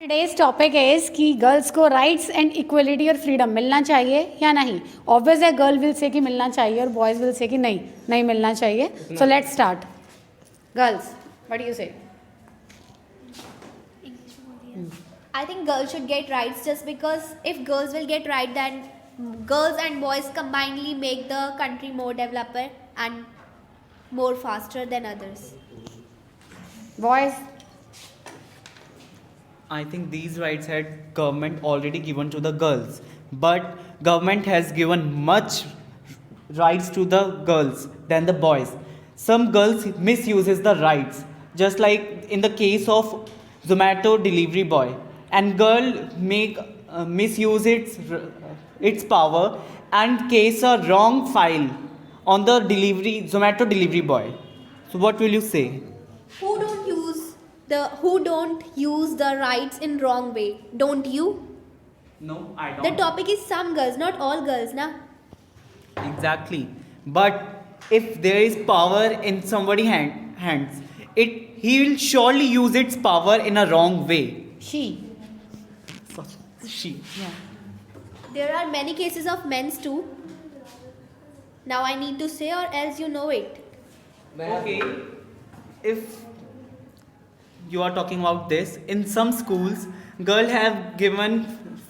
Today's topic is कि girls को rights and equality और फ्रीडम मिलना चाहिए या नहीं. ऑब्वियस है, गर्ल विल से कि मिलना चाहिए और बॉयज विल से कि नहीं नहीं मिलना चाहिए. So let's start. Girls, what do you से? I think girls should get rights just because if girls will get right, then girls and boys combinedly make the country more developer and more faster than others. Boys, I think these rights had government already given to the girls, but government has given much rights to the girls than the boys. Some girls misuses the rights, just like in the case of Zomato delivery boy, and girl make misuse its power and case a wrong file on the delivery Zomato delivery boy. So what will you say? Who don't use the rights in wrong way? Don't you? No, I don't. The topic is some girls, not all girls, na? Exactly. But if there is power in somebody's hands, he will surely use its power in a wrong way. she. She. Yeah. There are many cases of men's too. Now I need to say or else you know it. Okay. If you are talking about this, in some schools, girls have given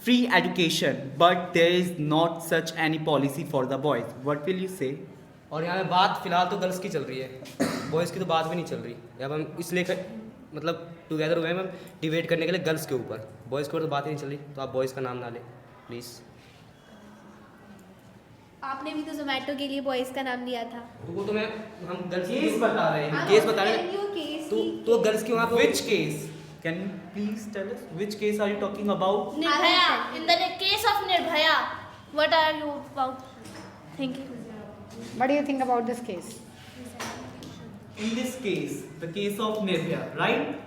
free education, but there is not such any policy for the boys. What will you say? और यहाँ पे बात फिलहाल तो girls की चल रही है, बॉयज़ की तो बात भी नहीं चल रही. अब हम इसलिए मतलब टुगेदर हुए हैं हम डिबेट करने के लिए गर्ल्स के ऊपर. बॉयज़ के ऊपर तो बात ही नहीं चल रही, तो आप बॉयज़ का नाम ना लें प्लीज़. आपने भी तो जोमेटो के लिए बॉयज का नाम लिया था. तो वो तो हम गर्ल्स केस बता रहे हैं. केस बता रहे हैं. तो गर्ल्स की वहाँ पे Which case? Can you please tell us which case are you talking about? Nirbhaya. In the case of Nirbhaya, what are you about thinking? What do you think about this case? In this case, the case of Nirbhaya, right?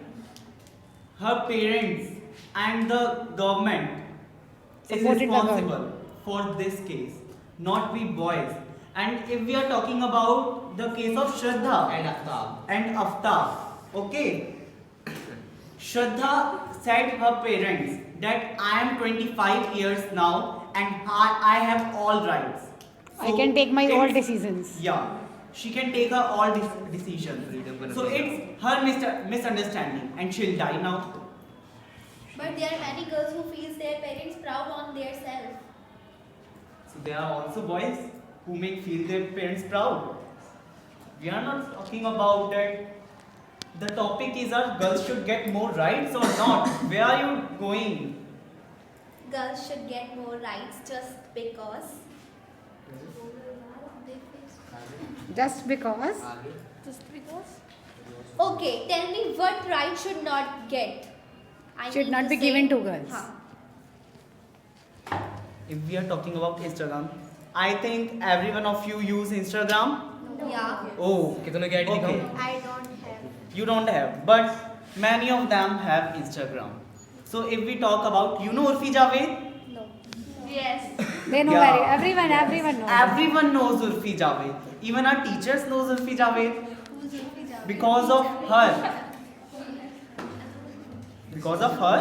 Her parents and the government is Supported the girl. responsible for this case, not we boys. And if we are talking about the case of Shraddha and Aftab, okay? Shraddha said her parents that I am 25 years now and I have all rights. I can take my all it's- decisions. Yeah, she can take her all decisions. Freedom का So नतीजा. it's her misunderstanding and she'll die now. But there are many girls who feel their parents proud on their self. So there are also boys who make feel their parents proud. We are not talking about that. The topic is our girls should get more rights or not. Where are you going? Girls should get more rights just because. Just because. Just because. Okay, tell me what right should not get. I Should need not be say- given to girls. हाँ. If we are talking about Instagram, I think every one of you use Instagram. Yeah. Oh, कितनों की ID okay. दिखाऊं? I don't have. You don't have, but many of them have Instagram. So if we talk about, you know Urfi Javed? No. Yes. They know Yeah. everyone knows. Everyone knows Urfi Javed. Even our teachers knows Urfi Javed. Because of her. Because of her,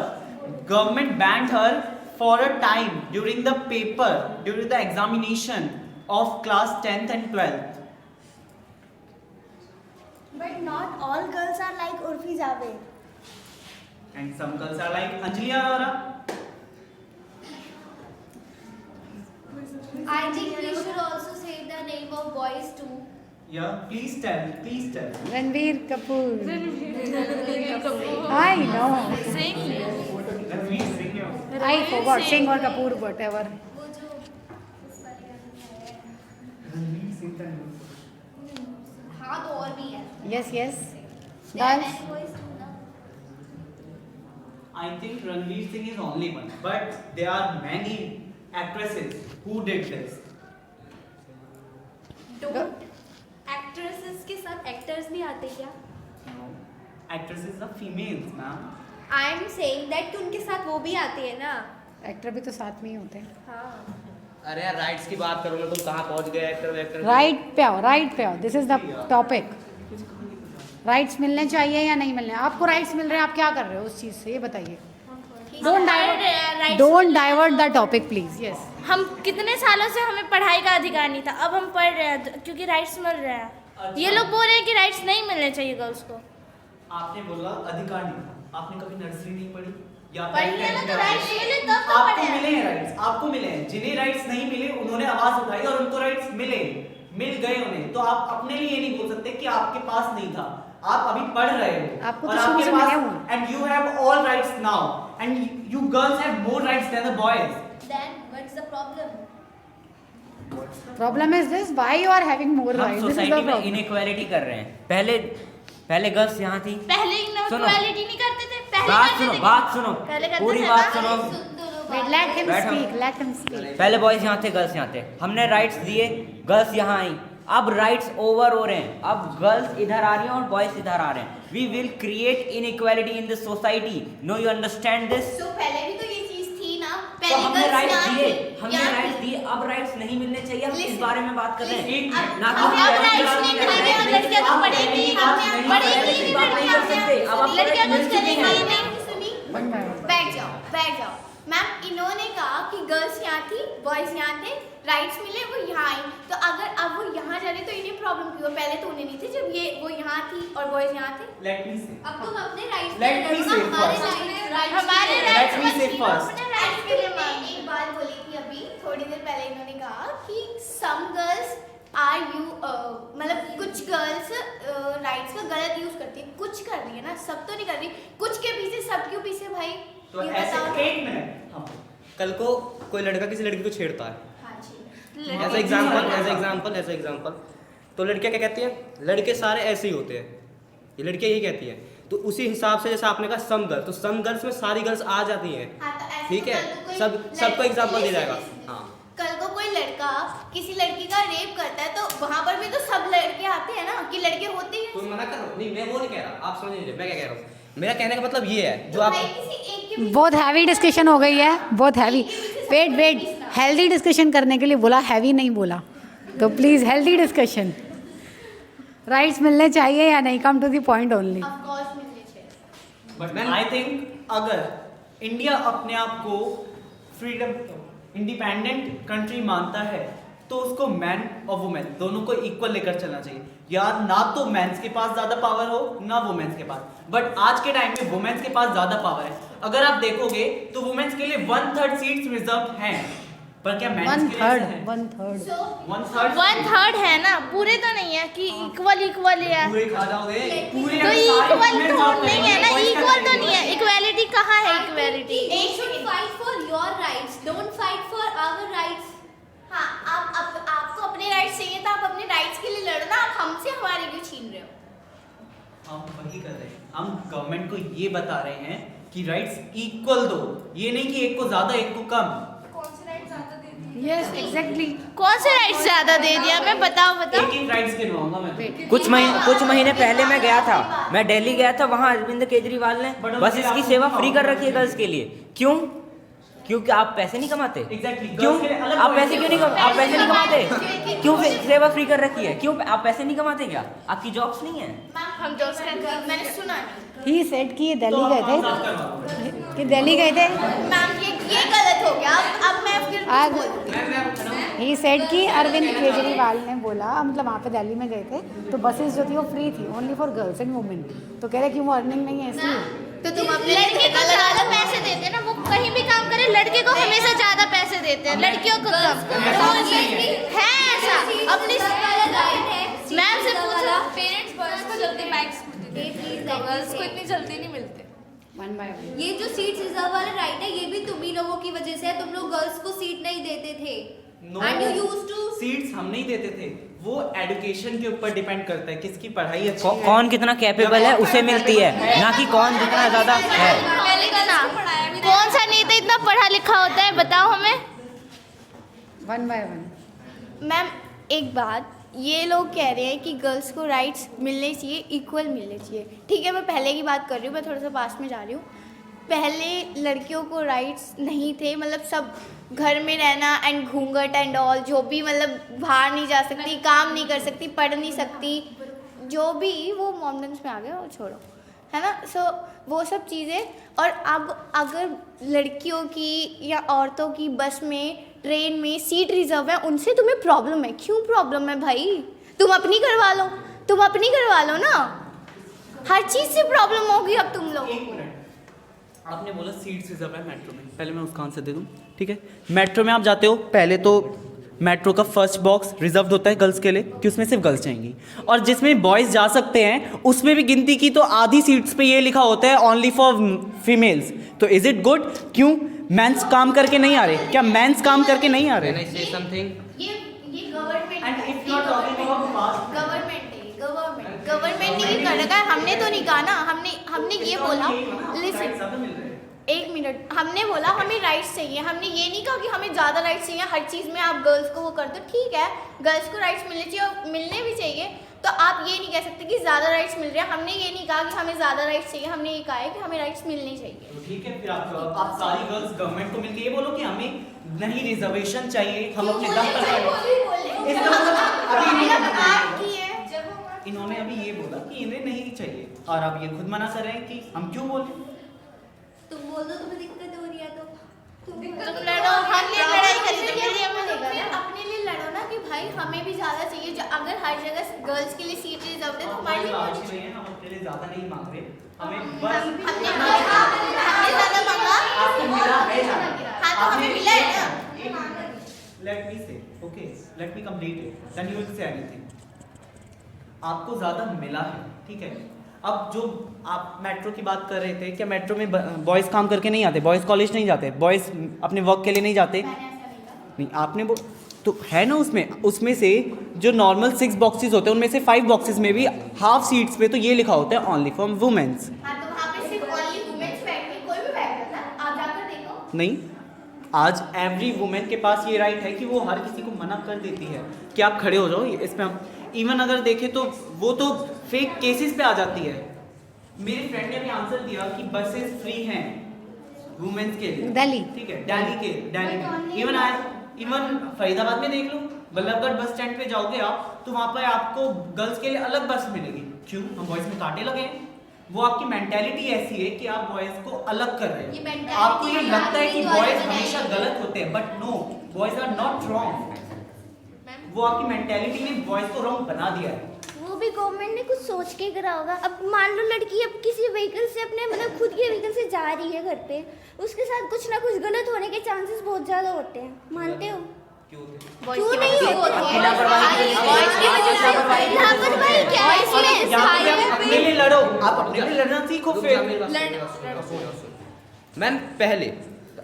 government banned her for a time during the paper, during the examination of class 10th and 12th. But not all girls are like Urfi Javed. And some girls are like Anjali Arora. I think we should also say the name of boys too. Yeah, please tell, please tell. Ranveer Kapoor. I know. Sing. Let me sing you. I forgot. Singh or Kapoor, whatever. वो जो उस वाले गाने में है. हाँ तो और भी है. Yes, yes. There are Girls. many boys too ना. I think Ranveer Singh is only one, but there are many actresses who did this. Don't. Actresses के साथ actors नहीं आते क्या? No, actresses are females, ma'am. I am saying that कि उनके साथ वो भी आते हैं ना. एक्टर भी तो साथ में ही होते हैं. हाँ. अरे यार राइट्स की बात करो ना, तुम कहाँ पहुँच गए एक्टर राइट पे आओ, राइट पे आओ. This is the topic. Rights मिलने चाहिए या नहीं मिलने? आपको राइट्स मिल रहे हैं, आप क्या कर रहे हो उस चीज़ से, ये बताइए. Don't divert the topic please. Yes. हम कितने सालों से हमें पढ़ाई का अधिकार नहीं था, अब हम पढ़ रहे हैं क्योंकि राइट्स मिल रहे हैं. ये लोग बोल रहे हैं कि राइट्स नहीं मिलने चाहिए गर्ल्स को. आपने बोला अधिकार नहीं था, आपने कभी नर्सरी नहीं पढ़ी या पढ़ी है ना, तो राइट्स मिले तब तो आपको पढ़े हैं. मिले हैं राइट्स, आपको मिले हैं. जिन्हें राइट्स नहीं मिले उन्होंने आवाज उठाई और उनको राइट्स मिल गए उन्हें. तो आप अपने लिए नहीं बोल सकते कि आपके पास नहीं था. आप अभी पढ़ रहे हो आपको और तो शुरू आपके से पास मिले हुए. And you have all rights now and you girls have more rights than the boys. Then what's the problem? Problem is this, why you are having more हम rights? This is the society में problem. Inequality कर रहे हैं. पहले girls यहाँ थी. पहले सुनो. इक्वालिटी नहीं करते थे, पहले बात करते सुनो, थे. बात सुनो, पहले करते पूरी थे बात ना? सुनो. Wait, let him बैठो. speak. Let him speak. पहले बॉयज यहाँ थे, गर्ल्स यहाँ थे. हमने राइट्स दिए, गर्ल्स यहाँ आई. अब राइट्स ओवर हो रहे हैं. अब गर्ल्स इधर आ रही हैं और बॉयज इधर आ रहे हैं. We will create inequality in this society. No you understand this? So पहले भी तो ये चीज थी ना. तो पहले हमने girls राइट्स यहाँ दिए, थी, हमने यहाँ राइट्स थी. दिए. अब राइट्स नहीं मिलने चाहिए. हम इस Listen, बारे में बात कर रहे हैं. listen, ना अब कि राइट्स नहीं मिलेंगे और लड़कियां तो पढ़ेंगी ही नहीं. पढ़ेंगी ही बात नहीं कर सकते. अब आप लड़कियां मिल कुछ चुकी करेंगी हैं. ही नहीं. सुनी. One by one. बैठ जाओ. मैम इन्होंने कहा कि गर्ल्स यहाँ थी, बॉयज यहाँ थे, राइट्स मिले, वो यहाँ आई. तो अगर अब वो यहाँ जा रहे तो इन्हें प्रॉब्लम क्यों? पहले तो उन्हें नहीं थे जब वो यहाँ थी और बॉयज यहाँ थे. लेट मी से अब तुम अपने rights Let me say first. हमारे Let me say rights first. अपने rights के लिए मांग. एक बात बोली थी अभी थोड़ी देर पहले. इन्होंने कहा कि सम गर्ल्स आर यू मतलब कुछ गर्ल्स राइट्स का गलत यूज करती है. कुछ कर रही है ना, सब तो नहीं कर रही. कुछ के पीछे सब क्यों पीछे भाई? तो ये ऐसे बताओ. 1 मिनट हम कल को कोई लड़का किसी लड़की को छेड़ता है, हाँ जी. एज एग्जाम्पल, तो लड़कियां क्या कहती हैं? लड़के सारे ऐसे ही होते हैं, ये लड़कियां यही कहती हैं. तो उसी हिसाब से जैसे आपने कहा सम गर्ल्स, तो सम गर्ल्स में सारी गर्ल्स आ जाती हैं. हाँ, तो ऐसे ठीक तो है, कल को कोई सबको एग्जाम्पल दिया जाएगा. listen, हाँ, कल को कोई लड़का किसी लड़की का रेप करता है तो वहां पर भी तो सब लड़के आते हैं ना, कि लड़के होते ही हैं. कोई मना कर रहा हूँ नहीं, मैं वो नहीं कह रहा, आप समझ लीजिए मैं क्या कह रहा हूँ. मेरा कहने का मतलब ये है जो तो आप भाई किसी एक के पीछे बहुत हैवी डिस्कशन हो गई है, बहुत हैवी. वेट हेल्दी डिस्कशन करने के लिए बोला, हैवी नहीं बोला. तो प्लीज हेल्दी डिस्कशन. राइट्स मिलने चाहिए या नहीं? Come to the point only. Of course मिलने चाहिए. बट आई थिंक अगर इंडिया अपने आप को फ्रीडम इंडिपेंडेंट कंट्री मानता है तो उसको मैन और वुमेन दोनों को इक्वल लेकर चलना चाहिए. यार ना तो मेंस के पास ज्यादा पावर हो ना वुमेन्स के पास. बट आज के टाइम में वुमेन्स के पास ज्यादा पावर है. अगर आप देखोगे तो वुमेन्स के लिए 1/3 सीट्स रिजर्व हैं. पर क्या मेंस के लिए ऐसा है? 1/3. So 1/3 1/3 है ना, पूरे तो नहीं है कि इक्वल है. पूरे खा जाओगे पूरे तो सारे इक्वल women तो job नहीं है करेंगे, ना, boys क्या इक्वल तो करेंगे? नहीं है. इक्वालिटी कहाँ है? Equality they should fight for your rights, don't fight for our rights. हाँ, आपको अपने राइट्स चाहिए तो आप अपने राइट्स के लिए लड़ना. आप हमसे हमारे क्यों छीन रहे हो? हम वही कर रहे हैं. हम गवर्नमेंट को ये बता रहे हैं कि राइट्स इक्वल दो. ये नहीं कि एक को ज्यादा एक को कम. Yes exactly. कौन से राइट्स ज्यादा दे दिया? मैं बताओ. एक राइट्स गिनवाऊंगा मैं. कुछ महीने पहले मैं गया था, मैं दिल्ली गया था. वहाँ अरविंद केजरीवाल ने बस इसकी सेवा फ्री कर रखी है गर्ल्स के लिए. क्यों? क्योंकि आप पैसे नहीं कमाते. Exactly. क्यों? Girls के लिए अलग आप पैसे क्यों नहीं आप पैसे नहीं कमाते? क्योंकि- क्यों सेवा फ्री कर रखी है? क्यों आप पैसे नहीं कमाते? क्या आपकी जॉब्स नहीं है? हम जो मैंने सुना नहीं. ही सेड कि ये तो दिल्ली गए हम साफ थे, करवाओ. कि दिल्ली गए थे. मैम ये गलत हो गया. अब मैं फिर आज- बोल दूंगी. ही सेड कि अरविंद केजरीवाल ने बोला, मतलब वहाँ पे दिल्ली में गए थे तो बसेस जो थी वो फ्री थी, only for girls and women. तो कह रहे कि वो अर्निंग नहीं है इसलिए. तो तुम अपने लड़के को ज्यादा पैसे देते हैं ना, वो कहीं भी काम करे लड़के को हमेशा ज्यादा पैसे देते हैं, लड़कियों को कम. है ऐसा अपनी मैम से पूछो. पेरेंट्स बॉयज को जल्दी बाइक्स गर्ल्स को इतनी जल्दी नहीं मिलते. One by one. ये जो सीट रिजर्व वाला राइट है ये भी तुम ही लोगों की वजह से है. तुम लोग गर्ल्स को सीट नहीं देते थे. No, And you used to. Seats हम नहीं देते थे. वो एजुकेशन के ऊपर डिपेंड करता है किसकी पढ़ाई अच्छी है. कौन कितना कैपेबल है उसे मिलती है, ना कि कौन जितना ज्यादा है. कौन सा नेता इतना पढ़ा लिखा होता है? बताओ हमें. One by one. मैम एक बात, ये लोग कह रहे हैं कि गर्ल्स को राइट्स मिलने चाहिए, इक्वल मिलने चाहिए. ठीक है, मैं पहले की बात कर रही हूँ, मैं थोड़ा सा पास में जा रही हूँ. पहले लड़कियों को राइट्स नहीं थे. मतलब सब घर में रहना एंड घूंघट एंड ऑल, जो भी मतलब बाहर नहीं जा सकती, काम नहीं कर सकती, पढ़ नहीं सकती, जो भी वो मॉमडन्स में आ गया वो छोड़ो. है ना। सो वो सब चीज़ें। और अब अगर लड़कियों की या औरतों की बस में, ट्रेन में सीट रिजर्व है, उनसे तुम्हें प्रॉब्लम है। क्यों प्रॉब्लम है भाई? तुम अपनी करवा लो, तुम अपनी करवा लो ना। हर चीज़ से प्रॉब्लम होगी अब तुम लोग। एक मिनट, आपने बोला सीट्स रिजर्व है मेट्रो में, पहले मैं उसका आंसर दे दूं, ठीक है। मेट्रो में आप जाते हो, पहले तो मेट्रो का फर्स्ट बॉक्स रिजर्व होता है गर्ल्स के लिए कि उसमें सिर्फ गर्ल्स जाएंगी, और जिसमें बॉयज़ जा सकते हैं उसमें भी गिनती की तो आधी सीट्स पे ये लिखा होता है ओनली फॉर फीमेल्स। तो इज़ इट गुड? क्यों मेंस काम करके नहीं आ रहे? क्या मेंस काम करके नहीं आ रहे? Can I say something? ये government And if you are talking about past- government ने ये कर रखा है, हमने तो नहीं कहा ना। हमने ये बोला, लिसन एक मिनट, हमने बोला हमें राइट्स चाहिए। हमने ये नहीं कहा कि हमें ज़्यादा राइट्स चाहिए, हर चीज़ में आप गर्ल्स को वो कर दो। ठीक है, गर्ल्स को राइट्स मिलने चाहिए और मिलने भी चाहिए। तो आप ये नहीं कह सकते कि ज़्यादा राइट्स मिल रहे हैं। हमने ये नहीं कहा कि हमें ज़्यादा राइट्स चाहिए, हमने ये कहा है कि हमें राइट्स मिलने चाहिए। तो ठीक है, फिर आप सारी गर्ल्स गवर्नमेंट को मिलकर ये बोलो कि हमें नहीं रिजर्वेशन चाहिए, हम अपने दम पर खड़े। इसका मतलब अभी इन्होंने अभी ये बोला कि इन्हें नहीं चाहिए, और अब ये खुद मना कर रहे हैं कि हम क्यों बोलें। तुम बोल दो तुम्हें दिक्कत हो रही है तो तुम लड़ो, हम ये लड़ाई करेंगे, ये हमें तो देगा फिर ना। अपने लिए लड़ो ना कि भाई हमें भी ज़्यादा चाहिए। अगर हर जगह गर्ल्स के लिए सीट रिजर्व है तो हमारे लिए आज नहीं है, हम अपने लिए ज्यादा नहीं मांग रहे, हमें बस हमने ज़्यादा मांगा। आपको मिला है ना? हाँ तो हमें मिला है ना। Let me say, okay, let me complete it, then you will say anything. आपको ज़्यादा मिला है, ठीक है। अब जो आप मेट्रो की बात कर रहे थे, क्या मेट्रो में बॉयज़ काम करके नहीं आते? बॉयज़ कॉलेज नहीं जाते? बॉयज़ अपने वर्क के लिए नहीं जाते? नहीं, आपने वो तो है ना, उसमें से जो नॉर्मल 6 बॉक्सेस होते हैं उनमें से 5 बॉक्सेस में भी हाफ सीट्स पे तो ये लिखा होता है ओनली फॉर वुमेन्स। हाँ तो वहाँ पे सिर्फ ओनली वुमेन्स बैठती, कोई भी बैठ सकता है। आप जाकर देखो। नहीं, आज एवरी वुमेन के पास ये राइट है कि वो हर किसी को मना कर देती है कि आप खड़े हो जाओ। इसमें हम इवन अगर देखें तो वो तो फेक केसेस पे आ जाती है। मेरे फ्रेंड ने भी आंसर दिया कि बसेस फ्री हैं वुमेन्स के लिए, दिल्ली। ठीक है, दिल्ली में इवन फरीदाबाद में देख लो, बल्लभगढ़ बस स्टैंड पे जाओगे आप तो वहाँ पर आपको गर्ल्स के लिए अलग बस मिलेगी। क्यों? हम बॉयज़ में कांटे लगे हैं। वो आपकी मेंटालिटी ऐसी है कि आप बॉयज़ को अलग कर रहे ये हैं। mentality आपको ये लगता है कि आपकी बॉयज़ जो हमेशा है गलत होते हैं, but no, boys are not wrong. वो आपकी मेंटालिटी ने बॉयज़ को रॉन्ग बना दिया है। वो भी गवर्नमेंट ने कुछ सोच के करा होगा। अब मान लो लड़की अब किसी व्हीकल से अपने मतलब खुद के व्हीकल से जा रही है घर पे, उसके साथ कुछ ना कुछ गलत होने के चांसेस बहुत ज़्यादा होते हैं, मानते हो? क्यों नहीं होते? लापरवाही क्या है इसमें? यहाँ पे आप अपने लिए लड़ो, आप अपने लिए लड़ना सीखो फिर। मैम पहले,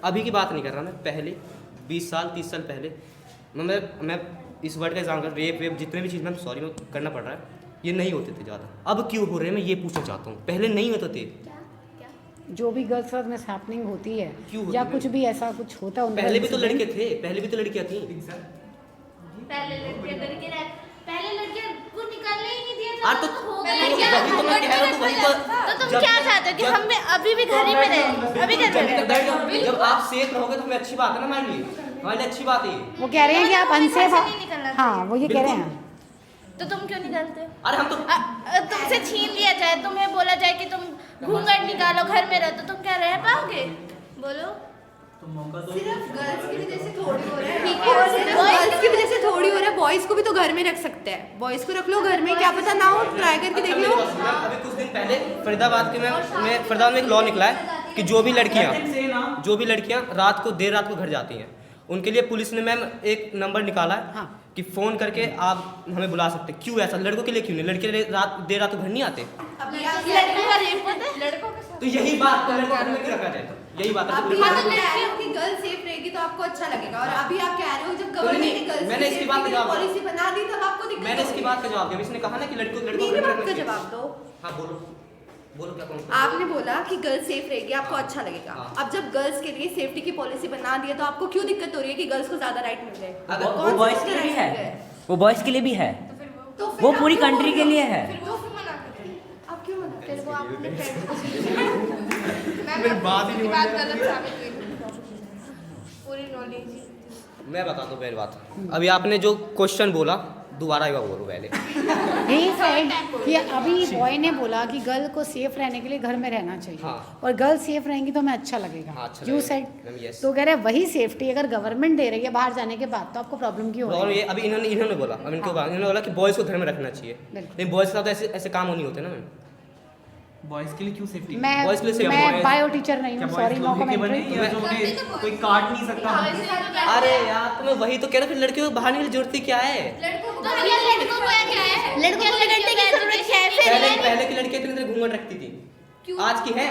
अभी की बात नहीं कर रहा मैं, पहले 20 साल 30 साल पहले मैं इस वर्ड का एग्जाम कर, रेप वेप जितने भी चीज़ मैम सॉरी में करना पड़ रहा है, ये नहीं होते थे ज़्यादा। अब क्यों हो रहे हैं मैं ये पूछना चाहता हूँ। पहले नहीं होते थे। जो भी गर्ल्स साथ में हैपनिंग होती है क्यों होती या है? कुछ भी ऐसा कुछ होता है उनका पहले भी तो incident, लड़के थे, पहले भी तो लड़कियाँ थी। पहले लड़कियां को निकालने ही नहीं दिया हाँ था। तो हो वही गया। तो मैं कह रहा हूँ, वही तो तो तुम क्या चाहते हो कि हम अभी भी घर ही में रहें? अभी घर में रहें? जब आप सेफ रहोगे तो हमें अच्छी बात है ना हमारे लिए, हमारे लिए अच्छी बात है ये। वो कह रहे हैं कि आप अनसेफ पैसे नहीं निकलना हाँ, वो ये कह रहे हैं। तो तुम क्यों निकालते हो? अरे हम तो तुमसे छीन लिया जाए, तुम्हें बोला जाए कि तुम घूंघट निकालो, घर में रहो, तो तुम क्या रह पाओगे? बोलो। तो मौका दो। सिर्फ गर्ल्स की वजह से थोड़ी हो रहा है। ठीक है, सिर्फ गर्ल्स की वजह से थोड़ी हो रहा है। बॉयज को भी तो घर में रख सकते हैं। बॉयज को रख लो घर में, क्या पता ना हो, ट्राई करके देख लो। अभी कुछ दिन पहले फरीदाबाद के में फरीदाबाद में एक लॉ निकला है कि जो भी लड़कियां रात को देर रात को घर जाती हैं उनके लिए पुलिस ने मैम एक नंबर निकाला है हाँ। कि फ़ोन करके आप हमें बुला सकते हैं। क्यों ऐसा? लड़कों के लिए क्यों नहीं? लड़के देर रात को घर नहीं आते। लड़कों का रेप होता है, लड़कों के साथ। तो यही बात तो लड़कों में क्यों रखा जाए? यही बात है। अभी आप कह रहे हो कि गर्ल सेफ रहेगी तो आपको अच्छा लगेगा, और अभी आप कह रहे हो जब गवर्नमेंट ने गर्ल्स मैंने इसकी बात का जवाब दिया। पॉलिसी बना दी तब आपको दिक्कत मैंने इसकी होगी। बात का जवाब दिया। इसने कहा ना कि लड़कों मेरी घर में बात रखना का चाहिए। जवाब दो। हाँ बोलो क्या कहूँ? आपने बोला कि गर्ल्स सेफ रहेगी, आपको अच्छा लगेगा। हाँ। अब जब गर्ल्स के लिए सेफ्टी की पॉलिसी बना दी है तो आपको क्यों दिक्कत हो रही है कि गर्ल्स को ज्यादा राइट मिल जाए? वो बॉयज़ के लिए भी है, वो बॉयज़ के लिए भी है, तो फिर वो आप पूरी क्यों कंट्री के लिए है। फिर वो क्यों मना कर रहे हैं? आप क्यों मना कर रहे हैं? वो अपने फ्रेंड को फिर बात ही नहीं बात गलत साबित हुई। पूरी नॉलेज मैं बता दूं पहली बात। अभी आपने जो क्वेश्चन बोला दोबारा एक बार बोलो पहले। ही सेड कि अभी बॉय ने बोला कि गर्ल को सेफ रहने के लिए घर में रहना चाहिए, हाँ। और गर्ल सेफ रहेंगी तो हमें अच्छा लगेगा। हाँ, अच्छा यू लगेगा। Said, ma'am, yes। तो कह रहे हैं वही सेफ्टी अगर गवर्नमेंट दे रही है बाहर जाने के बाद तो आपको प्रॉब्लम क्यों हो और रही ये है? अभी इन्होंने बोला, अब इनको हाँ। इन्होंने बोला कि बॉयज़ को घर में रखना चाहिए, बिल्कुल। लेकिन बॉयज़ के साथ ऐसे ऐसे काम नहीं होते ना मैम। बॉयज़ के लिए क्यों सेफ्टी? Boys के लिए safety मैं है। बायो टीचर नहीं हूँ, सॉरी, नो बने कमेंट्री। या जो उन्हें कोई काट नहीं सकता? अरे यार तो मैं वही तो कह रहा, फिर लड़कियों को बाहर निकलने की जरूरत ही क्या है? लड़कों को क्या है? लड़कों को करने की जरूरत है फिर। पहले की लड़कियां इतनी देर घूंघट रखती थी, आज की है?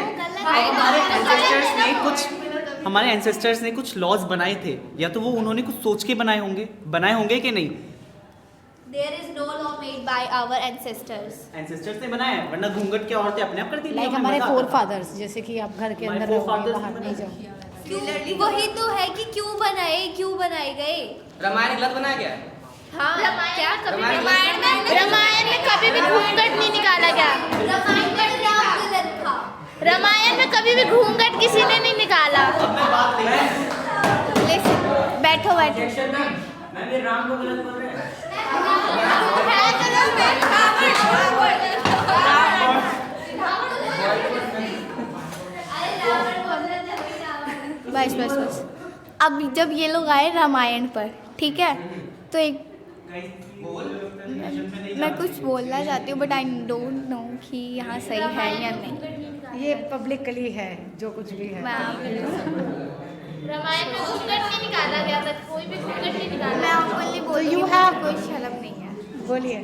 हमारे एंसेस्टर्स ने कुछ लॉज बनाए थे, या तो वो उन्होंने कुछ सोच के बनाए होंगे कि नहीं? There is no law made by our ancestors. Ancestors ने बनाया है, वरना घूंघट क्या औरतें अपने आप करती थी? लाइक हमें हमारे मजा आता फोर था। फादर्स, जैसे कि आप घर के हमारे अंदर रहोगे, forefathers बाहर ने नहीं बनाया। जाओ। वही तो है कि क्यों बनाए गए? रामायण गलत बनाया गया है? हाँ, क्या कभी रामायण में कभी भी घूंघट नहीं निकाला गया। रामायण में कभी भी घूंघट किसी ने नहीं निकाला। बैठो मैं भी राम को गलत बोल रहे हैं। बस अब जब ये लोग आए रामायण पर, ठीक है, तो एक मैं कुछ बोलना चाहती हूँ बट आई डोंट नो कि यहाँ सही है या नहीं। ये पब्लिकली है जो कुछ भी है। रामायण में घूंघट नहीं निकाला गया था, कोई भी घूंघट नहीं निकाला। मैं ओपनली बोल रही you हूँ, have- कोई शर्म नहीं है। बोलिए,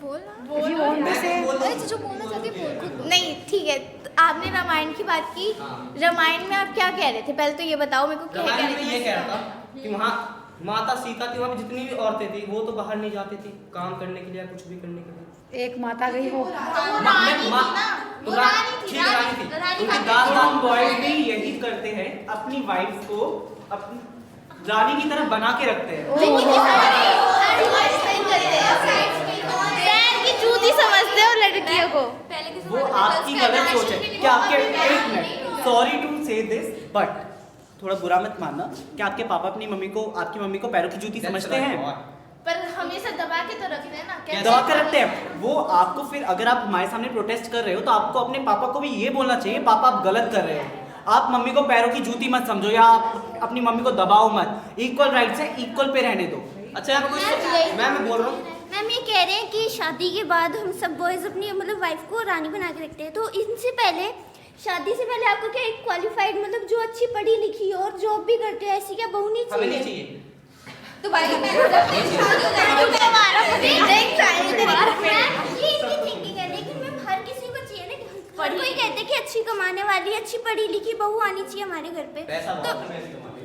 बोलना if you want to say, अरे जो बोलना चाहती है बोल खुद। नहीं ठीक है, तो आपने रामायण की बात की, रामायण में आप क्या कह रहे थे? पहले तो ये बताओ मेरे को क्या कह रामायण रहे में ये थे। कह रहा था कि वहाँ माता सीता थी, वहाँ पे जितनी भी औरतें थी वो तो बाहर नहीं जाती थी काम करने के लिए या कुछ भी करने के लिए। एक माता गई हो, उनके दास बॉयज भी यही करते हैं, अपनी वाइफ को अपनी रानी की तरह बना के रखते हैं। पैर की जूती समझते हो लड़कियों को। वो आपकी गलत सोच है कि आपके, एक मिनट, सॉरी टू से दिस, बट थोड़ा बुरा मत मानना कि आपके पापा अपनी मम्मी को, आपकी मम्मी को पैरों की जूती समझते हैं? पर हमेशा दबा के तो रखते हैं ना। कैसे? दबा कर रखते हैं वो आपको। फिर अगर आप हमारे सामने प्रोटेस्ट कर रहे हो तो आपको अपने पापा को भी ये बोलना चाहिए, पापा आप गलत कर रहे हो। आप मम्मी को पैरों की जूती मत समझो, या आप अपनी मम्मी को दबाओ मत। इक्वल राइट्स है, इक्वल पे रहने दो। अच्छा यहाँ पे कुछ मैं बोल रहा हूँ, मैम ये कह रहे हैं कि शादी के बाद हम सब बॉयज अपनी मतलब वाइफ को रानी बना के रखते हैं, तो इनसे पहले शादी से पहले आपको क्या एक क्वालिफाइड मतलब जो अच्छी पढ़ी लिखी हो और जॉब भी करते हो, ऐसी क्या बहू नहीं हमें नहीं चाहिए? चाहिए। तो भाई ये इनकी थिंकिंग है, लेकिन मैम हर किसी को चाहिए ना कि हर कोई कहते हैं कि अच्छी कमाने वाली अच्छी पढ़ी लिखी बहू आनी चाहिए हमारे घर पे। पैसा तो बहुत है, पैसे कमाने।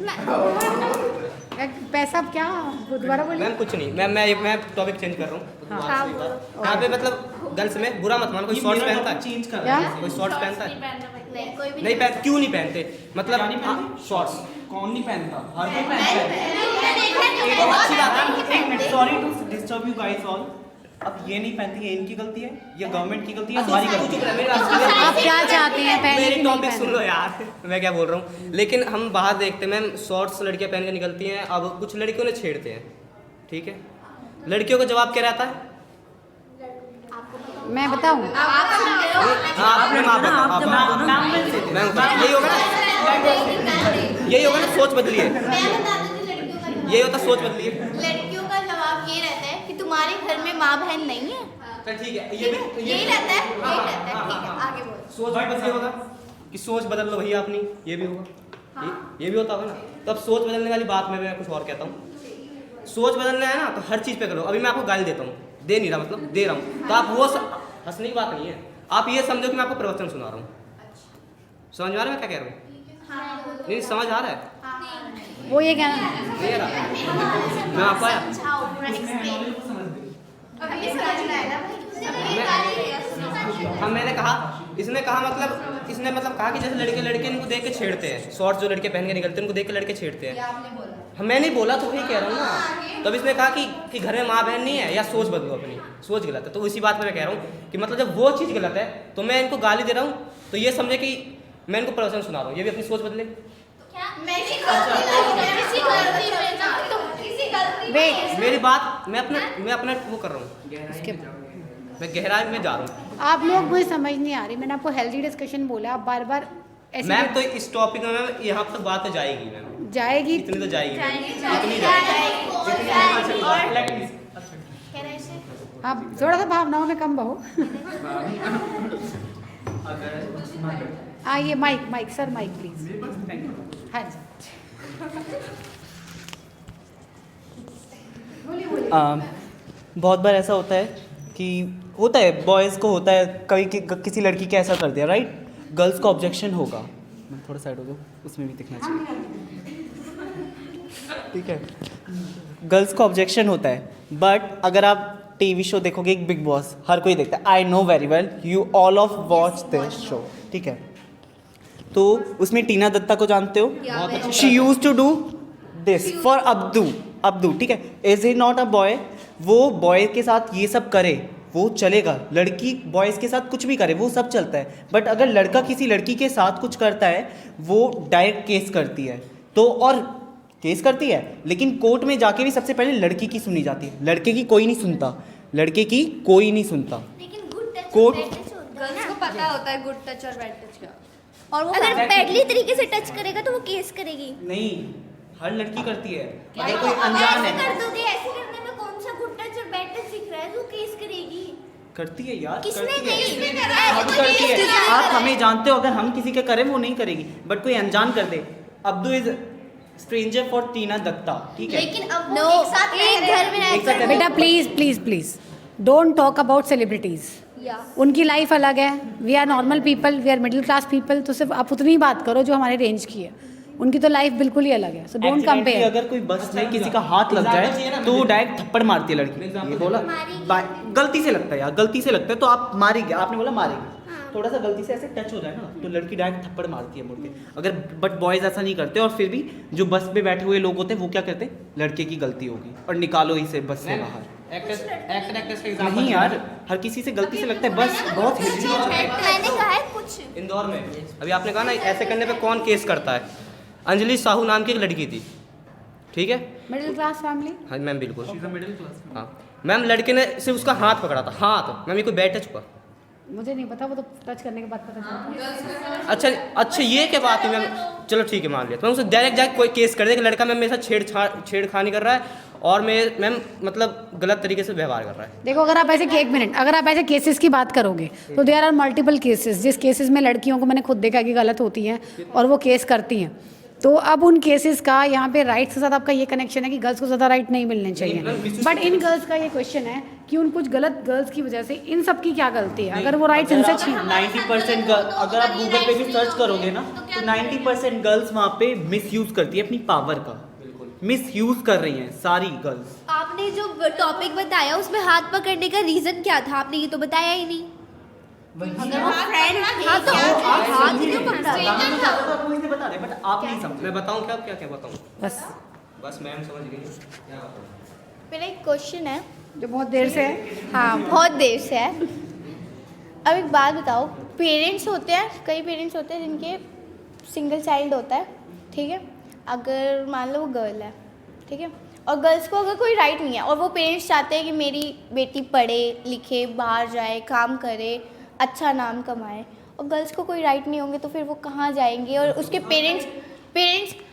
पैसा क्या, दोबारा बोलिए। मैम कुछ नहीं, मैं टॉपिक चेंज कर रहा हूँ। हाँ, यहाँ पे मतलब गर्ल्स में बुरा मत मानो, कोई शॉर्ट्स पहनता है, चेंज कर क्या? रहे हैं। कोई शॉर्ट्स पहनता है, नहीं कोई भी नहीं पहन, क्यों नहीं पहनते? मतलब शॉर्ट्स कौन नहीं पहनता? हर कोई पहनता है। एक अच्छी बात है, एक minute, sorry to disturb you guys all. अब ये नहीं पहनती है, इनकी गलती है या गवर्नमेंट की गलती है? हमारी गलती है। आप क्या चाहते हैं, पहले मेरी कि नहीं टॉपिक सुन लो पहले? यार, मैं क्या बोल रहा हूँ। लेकिन हम बाहर देखते हैं मैम, शॉर्ट्स लड़कियां पहन के निकलती हैं, अब कुछ लड़कियों ने छेड़ते हैं, ठीक है, लड़कियों का जवाब क्या रहता है? मैं बताऊं, हाँ, अपने माँ बाप, यही होगा ना, यही होगा ना, सोच बदलिए, यही होता, सोच बदलिए। लड़कियों का जवाब ये रहता है कि तुम्हारे घर में माँ बहन नहीं है। तो ठीक है, ये भी यही रहता है, यही रहता है। ठीक है, आगे बोलो। सोच भी बदलिए होगा कि सोच बदल लो भैया अपनी, ये भी होगा, ये भी होता होगा ना। तो अब सोच बदलने वाली बात में मैं कुछ और कहता हूँ। सोच बदलना है ना तो हर चीज़ पे करो। अभी मैं आपको गाली देता हूँ, दे नहीं रहा, मतलब दे रहा हूँ, तो आप वो हंसने की बात नहीं है, आप ये समझो कि मैं आपको प्रवचन सुना रहा हूँ। समझ आ रहा है मैं क्या कह रहा हूँ? नहीं समझ आ रहा है? वो ये कहना, नहीं आ रहा? मैं आपको आया, मैंने कहा, इसने कहा मतलब, इसने मतलब कहा कि जैसे लड़के इनको देख के छेड़ते हैं, शॉर्ट्स जो लड़के पहन के निकलते हैं उनको देख के लड़के छेड़ते हैं। हम मैंने बोला तो वही कह रहा हूँ ना। तब इसने कहा कि घर में माँ बहन नहीं है, या सोच बदलो अपनी, सोच गलत है। तो इसी बात पे मैं कह रहा हूँ कि मतलब जब वो चीज़ गलत है तो मैं इनको गाली दे रहा हूँ, तो ये समझे कि मैं इनको प्रवचन सुना रहा हूँ, ये भी अपनी सोच बदले। किसी गलती में ना, तो किसी वेट, मेरी बात मैं अपना वो कर रहा हूँ, उसके मैं गहराई में जा रहा हूँ। आप लोग मुझे समझ नहीं आ रही, मैंने आपको हेल्दी डिस्कशन बोला, आप बार बार ऐसे मैम तो इस टॉपिक में मैम यहाँ तक बात तो जाएगी मैम, जाएगी। इतनी तो जाएगी मैम, इतनी आप थोड़ा सा भावनाओं में कम बहो। ये माइक सर, माइक प्लीज। हाँ जी, बहुत बार ऐसा होता है कि होता है बॉयज़ को होता है, कभी किसी लड़की के ऐसा कर दिया, राइट, गर्ल्स को ऑब्जेक्शन होगा। मैं थोड़ा साइड हो जाऊँ, उसमें भी दिखना चाहिए, ठीक है। गर्ल्स को ऑब्जेक्शन होता है, बट अगर आप टीवी शो देखोगे, एक बिग बॉस हर कोई देखता है, I know very well, you all of watch this show, ठीक है। तो उसमें टीना दत्ता को जानते हो, she use to do this for Abdu, ठीक है। Is he not a boy, वो बॉय के साथ ये सब करे वो चलेगा, लड़की बॉयज़ के साथ कुछ भी करे वो सब चलता है, बट अगर लड़का किसी लड़की के साथ कुछ करता है वो डायरेक्ट केस करती है, तो और केस करती है, लेकिन कोर्ट में जाके भी सबसे पहले लड़की की सुनी जाती है, लड़के की कोई नहीं सुनता, लड़के की कोई नहीं सुनता। लेकिन good touch court- bad touch होता है गर्ल्स ना। को पता होता है गुड टच और बैड टच का। और वो अगर बैडली तरीके से टच करेगा तो वो केस करेगी। नहीं, हर लड़की करती है, अगर कोई अनजान ऐसे है कर दोगे, ऐसे करने में कौन सा गुड टच और बैड टच दिख रहा है, तो केस करेगी। करती है यार, किसने करती नहीं? है। किसने हाँ, करा? करती है। आप हमें जानते हो, अगर हम किसी के करें वो नहीं करेगी, बट कोई अनजान कर दे। अब्दू इज स्ट्रेंजर फॉर टीना दत्ता, ठीक है। लेकिन अब वो नो, एक साथ रह एक रहे घर में हैं। एक सेकंड। बेटा please don't talk about celebrities. उनकी लाइफ अलग है, we are normal people, we are middle class people, तो सिर्फ आप उतनी ही बात करो जो हमारे रेंज की है, उनकी तो लाइफ बिल्कुल ही अलग है, सो डोंट Accidentally कंपेयर। अगर कोई बस में किसी का हाथ लग जाए तो वो डायरेक्ट थप्पड़ मारती है लड़की, ये बोला गलती से लगता है यार, गलती से लगता है तो आप मारेंगे, आपने बोला मारेंगे, थोड़ा सा गलती से ऐसे टच हो जाए ना तो लड़की डायरेक्ट थप्पड़ मारती है मुड़ के। अगर बट बॉयज ऐसा नहीं करते, और फिर भी जो बस पे बैठे हुए लोग होते हैं वो क्या करते हैं, लड़के की गलती होगी और निकालो इसे बस से बाहर। एक्टर नहीं यार, हर किसी से गलती से लगता है, बस बहुत हिलती है। मैंने कहा है कुछ। इंदौर में अभी आपने कहा ना ऐसे करने पे कौन केस करता है, अंजलि साहू नाम की एक लड़की थी, ठीक है। Middle class family. हाँ मैम बिल्कुल, हाँ मैम, लड़के ने सिर्फ उसका हाथ पकड़ा था, हाथ मैम, ये कोई बैड टच हुआ? मुझे नहीं पता, वो तो टच करने के बाद पता चला। अच्छा ये क्या बात है मैम, चलो ठीक है मान लिया, तो मैम उसे डायरेक्ट जाके कोई केस कर दे कि लड़का मैम मेरे साथ छेड़खानी कर रहा है और मैम मतलब गलत तरीके से व्यवहार कर रहा है। देखो, अगर आप ऐसे एक मिनट, अगर आप ऐसे केसेस की बात करोगे तो देयर आर मल्टीपल केसेस, जिस केसेस में लड़कियों को मैंने खुद देखा कि गलत होती हैं और वो केस करती हैं, तो अब उन केसेस का यहाँ पे राइट्स के साथ आपका ये कनेक्शन है कि गर्ल्स को ज़्यादा राइट नहीं मिलने चाहिए, बट इन गर्ल्स का ये क्वेश्चन है कि उन कुछ गलत गर्ल्स की वजह से इन सब की क्या गलती है, अगर वो राइट्स इनसे छीन। 90% अगर आप गूगल पे भी सर्च करोगे ना तो 90% गर्ल्स वहाँ पे मिसयूज करती है अपनी पावर का, मिसयूज कर रही हैं सारी गर्ल्स। आपने जो टॉपिक बताया उसमें हाथ पकड़ने का रीजन क्या था, आपने ये तो बताया ही नहीं। अगर वो फ्रेंड हाँ तो हाथ क्यों पकड़ा? मुझे बता रहे बट आप नहीं समझे। मैं बताऊँ क्या बताऊँ? बस मैम समझ गई। मेरा एक क्वेश्चन है जो बहुत देर से है। हाँ बहुत देर से है। अब एक बात बताओ, पेरेंट्स होते हैं, कई पेरेंट्स होते हैं जिनके सिंगल चाइल्ड होता है, ठीक है। अगर मान लो वो गर्ल है, ठीक है, और गर्ल्स को अगर कोई राइट नहीं है और वो पेरेंट्स चाहते हैं कि मेरी बेटी पढ़े लिखे, बाहर जाए, काम करे, अच्छा नाम कमाए, और गर्ल्स को कोई राइट नहीं होंगे तो फिर वो कहाँ जाएंगे? और उसके पेरेंट्स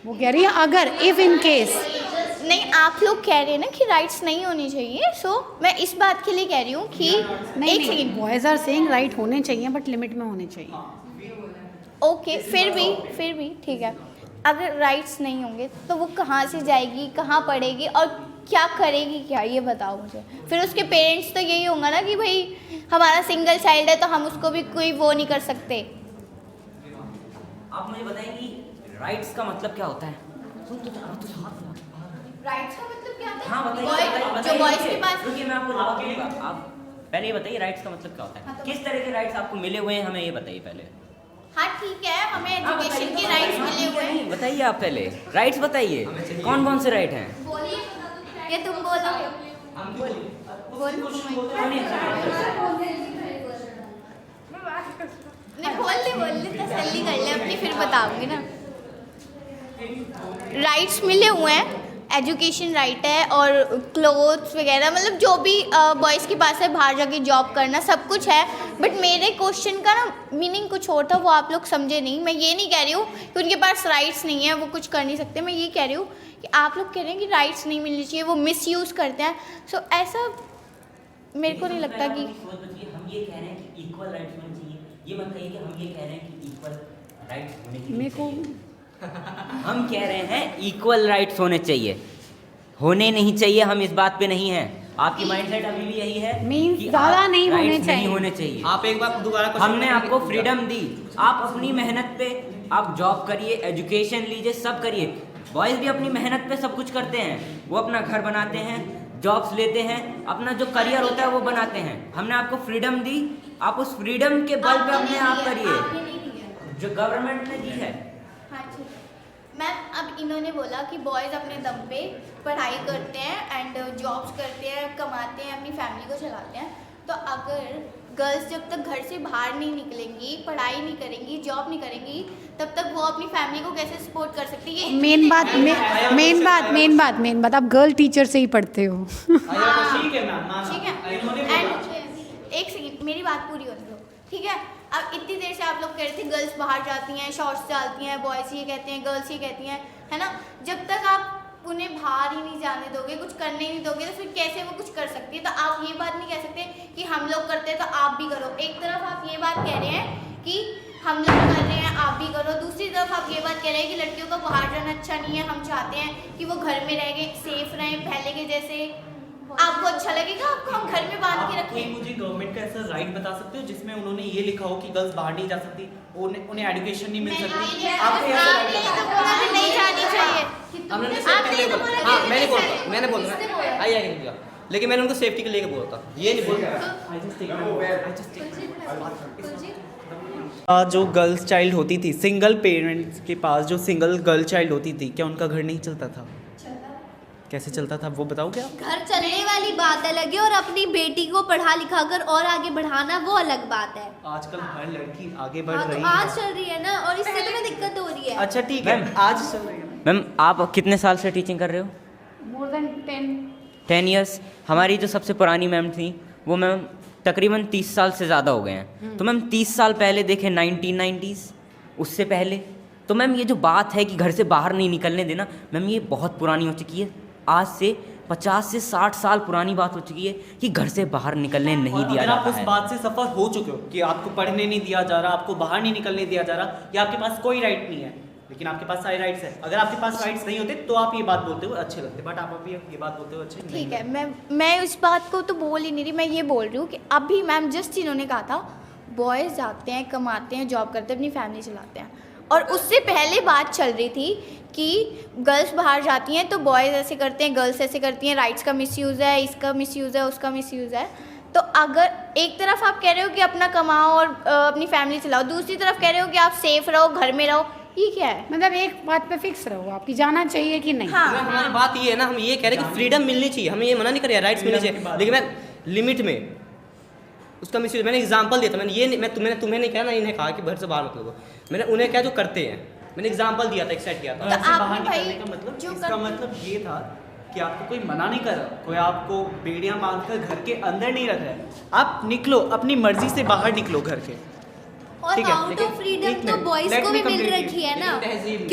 वो कह रही है अगर इफ इन केस, नहीं, आप लोग कह रहे हैं ना कि राइट्स नहीं होनी चाहिए, सो मैं इस बात के लिए कह रही हूँ कि एक second, boys are saying right होने चाहिए बट लिमिट में होने चाहिए। ओके, फिर भी ठीक है, अगर राइट्स नहीं होंगे तो वो कहाँ से जाएगी, कहाँ पढ़ेगी और क्या करेगी, क्या ये बताओ मुझे। फिर उसके पेरेंट्स तो यही होगा ना कि भाई हमारा सिंगल चाइल्ड है तो हम उसको भी कोई वो नहीं कर सकते। आप मुझे बताएंगी राइट्स का मतलब क्या होता है? राइट्स का मतलब क्या होता है? हाँ Boy- जो बॉयज के पास, रुकिए मैं आपको जवाब दूंगा। आप पहले ये बताइए राइट्स का मतलब क्या होता है, किस तरह के राइट्स आपको मिले हुए हैं, हमें ये बताइए पहले। हाँ ठीक है, हमें एजुकेशन के राइट्स मिले हुए हैं। बताइए आप पहले राइट्स बताइए, कौन कौन से राइट हैं? ये तुम बोलो। नहीं बोल ले तसल्ली कर ले अपनी, फिर बताऊंगी ना। राइट्स मिले हुए हैं एजुकेशन राइट है और क्लोथ्स वगैरह, मतलब जो भी बॉयज़ के पास है बाहर जाके जॉब करना सब कुछ है। बट मेरे क्वेश्चन का ना मीनिंग कुछ और था, वो आप लोग समझे नहीं। मैं ये नहीं कह रही हूँ कि उनके पास राइट्स नहीं है, वो कुछ कर नहीं सकते। मैं ये कह रही हूँ कि आप लोग कह रहे हैं कि राइट्स नहीं मिलनी चाहिए, वो मिसयूज़ करते हैं। सो ऐसा मेरे को नहीं लगता कि हम ये कह रहे हैं कि इक्वल राइट्स होने चाहिए, ये मत कहिए कि हम ये कह रहे हैं कि इक्वल राइट्स होने चाहिए। मेरे को हम कह रहे हैं इक्वल राइट्स होने चाहिए, होने नहीं चाहिए, हम इस बात पे नहीं हैं। आपकी माइंडसेट अभी भी यही है Means कि ज़्यादा आप नहीं होने rights चाहिए। नहीं होने चाहिए। आप एक बार दोबारा question हमने करेंगे? आपको फ्रीडम दी, आप अपनी मेहनत पे आप जॉब करिए, एजुकेशन लीजिए, सब करिए। बॉयज़ भी अपनी मेहनत पे सब कुछ करते हैं, वो अपना घर बनाते हैं, जॉब्स लेते हैं, अपना जो करियर होता है वो बनाते हैं। हमने आपको फ्रीडम दी, आप उस फ्रीडम के बल पे अपने आप करिए जो गवर्नमेंट ने दी है। हाँ ठीक है मैम, अब इन्होंने बोला कि बॉयज़ अपने दम पे पढ़ाई करते हैं एंड जॉब्स करते हैं, कमाते हैं, अपनी फैमिली को चलाते हैं। तो अगर गर्ल्स जब तक घर से बाहर नहीं निकलेंगी, पढ़ाई नहीं करेंगी, जॉब नहीं करेंगी, तब तक वो अपनी फैमिली को कैसे सपोर्ट कर सकती है? मेन बात आप गर्ल टीचर से ही पढ़ते हो। ठीक है मैम, ठीक है एंड एक सेकंड मेरी बात पूरी होने दो, ठीक है। अब इतनी देर से आप लोग कह रहे थे गर्ल्स बाहर जाती हैं, शॉर्ट्स डालती हैं, बॉयज़ ये कहते हैं, गर्ल्स ये कहती हैं, है ना। जब तक आप उन्हें बाहर ही नहीं जाने दोगे, कुछ करने ही नहीं दोगे, तो फिर कैसे वो कुछ कर सकती है? तो आप ये बात नहीं कह सकते कि हम लोग करते हैं तो आप भी करो। एक तरफ आप ये बात कह रहे हैं कि हम लोग कर रहे हैं आप भी करो, दूसरी तरफ आप ये बात कह रहे हैं कि लड़कियों को बाहर जाना अच्छा नहीं है, हम चाहते हैं कि वो घर में रह गए, सेफ रहें पहले के जैसे। आपको अच्छा लगेगा आपको हम घर में बांध के आप रखें? कोई मुझे गवर्नमेंट का ऐसा राइट बता सकते हो जिसमें उन्होंने ये लिखा हो कि गर्ल्स बाहर नहीं जा सकती, उन्हें एजुकेशन नहीं मिल सकती? आपको ऐसा right आपने बता तो बोला कि नहीं जानी चाहिए। हमने उन्हें आपने सेफ्टी के लिए तो बोला। बोला हाँ कि मैंने किसने बोला, मैंने बोला, किसने बोला? आइए लेकिन मैंने उनको सेफ्टी के लिए बोला था, ये नहीं बोला। जो गर्ल्स चाइल्ड होती थी, सिंगल पेरेंट्स के पास जो सिंगल गर्ल चाइल्ड होती थी, क्या उनका घर नहीं चलता था? कैसे चलता था वो बताओ क्या? घर चलने वाली बात अलग है और अपनी बेटी को पढ़ा लिखा कर और आगे बढ़ाना वो अलग बात है। आजकल हर लड़की आगे बढ़ हाँ तो रही आज है। चल रही है ना, और इससे तुम्हें दिक्कत हो रही है। अच्छा ठीक है, मैम। आज चल रही है। मैम आप कितने साल से टीचिंग कर रहे हो? More than 10 years. हमारी जो सबसे पुरानी मैम थी वो मैम तकरीबन 30 साल से ज़्यादा हो गए हैं। तो मैम 30 साल पहले देखें 1990s, उससे पहले तो मैम ये जो बात है कि घर से बाहर नहीं निकलने देना, मैम ये बहुत पुरानी हो चुकी है। आज से 50 से 60 साल पुरानी बात हो चुकी है कि घर से बाहर निकलने नहीं दिया अगर आप जाता उस है। बात से सफर हो चुके हो कि आपको पढ़ने नहीं दिया जा रहा, आपको बाहर नहीं निकलने दिया जा रहा, या आपके पास कोई राइट नहीं है, लेकिन आपके पास सारे राइट्स है। अगर आपके पास राइट्स नहीं होते तो आप ये बात बोलते हो अच्छे लगते, बट आप अभी ये बात बोलते हो अच्छे नहीं ठीक है, मैं उस बात को तो बोल ही नहीं रही। मैं ये बोल रही हूँ कि अभी मैम जस्ट इन्होंने कहा था बॉयज़ जाते हैं, कमाते हैं, जॉब करते हैं, अपनी फैमिली चलाते हैं, और उससे पहले बात चल रही थी कि गर्ल्स बाहर जाती हैं तो बॉयज़ ऐसे करते हैं, गर्ल्स ऐसे करती हैं, राइट्स का मिसयूज़ है, इसका मिसयूज़ है, उसका मिसयूज़ है। तो अगर एक तरफ आप कह रहे हो कि अपना कमाओ और अपनी फैमिली चलाओ, दूसरी तरफ कह रहे हो कि आप सेफ रहो, घर में रहो, ये क्या है? मतलब एक बात पे फिक्स रहो, आपकी जाना चाहिए कि नहीं? हाँ हमारी बात ये है ना, हम ये कह रहे हैं कि फ्रीडम मिलनी चाहिए, हम ये मना नहीं कर रहे, राइट्स मिलनी चाहिए, लेकिन मैं लिमिट में उसका मिसयूज। मैंने एग्जांपल दिया था, मैंने ये नहीं, मैं तुम्हें नहीं कहा ना, इन्हें कहा कि घर से बाहर मत लो, मैंने उन्हें क्या जो करते हैं, मैंने एग्जांपल दिया था, एक सेट किया था। घर से आपने बाहर भाई निकलने का मतलब, जो इसका मतलब ये था कि आपको कोई मना नहीं कर रहा, कोई आपको बेड़ियां बांधकर घर के अंदर नहीं रख रहा है। आप निकलो, अपनी मर्जी से बाहर निकलो घर के। और ठीक है, आउट लेकिन ऑफ फ्रीडम एक तो मिनट, बॉयज let को me भी मिल complete रखी है ना, तहजीब में।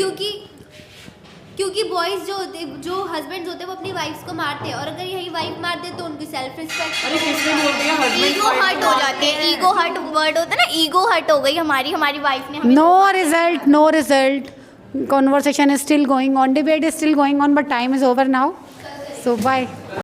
क्योंकि बॉयज जो होते, जो हस्बैंड्स होते हैं वो अपनी वाइफ्स को मारते हैं, और अगर यही वाइफ मार दे तो उनकी सेल्फ रिस्पेक्ट, अरे किसने बोल दिया husband ईगो wife हर्ट को हो जाते हैं, ईगो हर्ट वर्ड होता है ना, ईगो हर्ट हो गई हमारी वाइफ ने हमें No result. Conversation is still going on, debate is still going on, but time is over now. So bye.